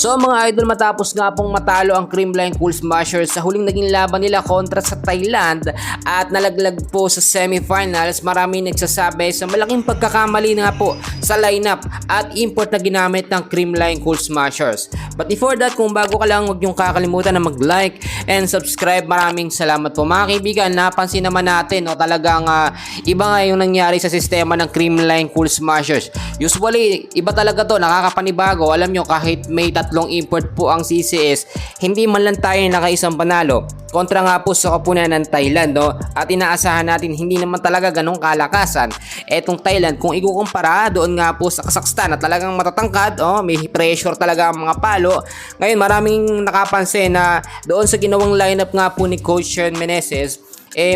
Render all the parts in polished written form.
So mga idol, matapos nga pong matalo ang Creamline Cool Smashers sa huling naging laban nila kontra sa Thailand at nalaglag po sa semifinals, marami nagsasabi sa malaking pagkakamali nga po sa lineup at import na ginamit ng Creamline Cool Smashers. But before that, kung bago ka lang, huwag niyong kakalimutan na mag-like and subscribe. Maraming salamat po mga kaibigan. Napansin naman natin talagang iba nga yung nangyari sa sistema ng Creamline Cool Smashers. Usually, iba talaga to, nakakapanibago. Alam nyo, kahit may tatlong import po ang CCS, hindi man lang tayo nakaisang panalo kontra nga po sa kapunan ng Thailand, no? At inaasahan natin hindi naman talaga ganong kalakasan etong Thailand kung ikukumpara doon nga po sa Kazakhstan na talagang matatangkad, may pressure talaga ang mga palo. Ngayon maraming nakapansin na doon sa ginawang lineup nga po ni Coach Sean Meneses,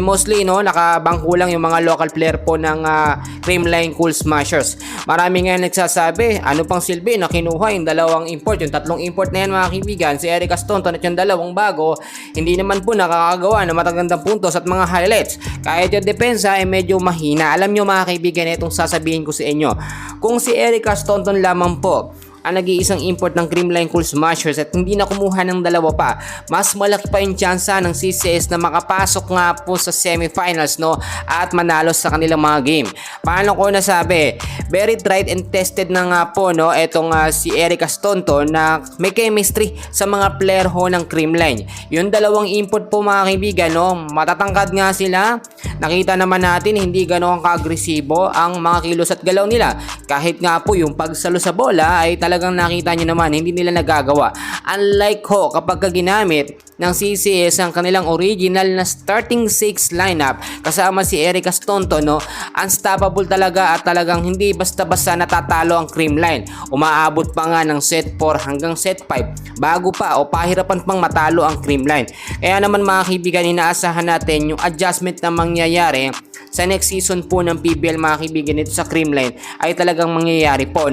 mostly nakabangko lang yung mga local player po ng Creamline Cool Smashers. Marami nga nagsasabi, ano pang silbi na kinuha yung dalawang import, yung tatlong import na yan mga kaibigan, si Eric Astonton at yung dalawang bago, hindi naman po nakakagawa ng matagandang puntos at mga highlights. Kahit yung depensa ay medyo mahina. Alam nyo mga kaibigan, itong sasabihin ko sa inyo, kung si Eric Astonton lamang po ang nag-iisang import ng Creamline Cool Smashers at hindi na kumuha ng dalawa pa, mas malaki pa yung tsansa ng CCS na makapasok nga po sa semifinals at manalo sa kanilang mga game. Paano ko nasabi? Very tried and tested na nga po etong si Eric Astonton na may chemistry sa mga player ng Creamline. Yung dalawang import po mga kaibigan, matatangkad nga sila. Nakita naman natin hindi ganoon ka-agresibo ang mga kilos at galaw nila. Kahit nga po yung pagsalo sa bola ay talagang nakita nyo naman, hindi nila nagagawa. Unlike kapag ginamit ng CCS ang kanilang original na starting 6 lineup kasama si Eric Astonton, unstoppable talaga at talagang hindi basta-basta natatalo ang Creamline. Umaabot pa nga ng set 4 hanggang set 5 bago pa pahirapan pang matalo ang Creamline. Kaya naman mga kaibigan, inaasahan natin yung adjustment na mangyayari sa next season po ng PBL mga kaibigan dito sa Creamline ay talagang mangyayari po,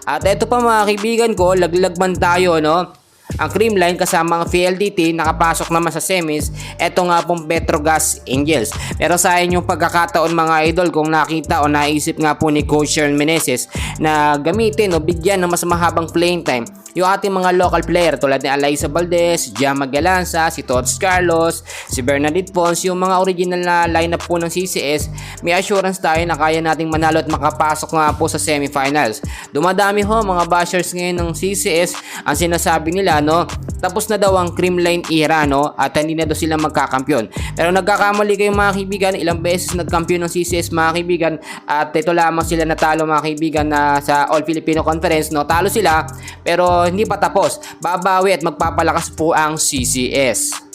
At ito pa mga kaibigan ko, laglag man tayo, ang Creamline kasama ang PLDT nakapasok naman sa semis. Ito nga pong Petrogas Angels. Pero sa inyong pagkakataon mga idol, kung nakita o naisip nga po ni Coach Sean Meneses na gamitin o bigyan ng mas mahabang playing time yung ating mga local player tulad ni Alayza Valdez, Jam Magalanza, si Tots Carlos, si Bernadette Pons, yung mga original na lineup po ng CCS, may assurance tayo na kaya nating manalo at makapasok nga po sa semifinals. Dumadami mga bashers ngayon ng CCS ang sinasabi nila, tapos na daw ang Creamline era, at hindi na daw sila magkakampyon. Pero nagkakamali kayo mga kaibigan, ilang beses nagkampiyon ng CCS mga kaibigan, at ito lamang sila natalo mga kaibigan na sa All Filipino Conference, talo sila pero hindi pa tapos. Babawi at magpapalakas po ang CCS.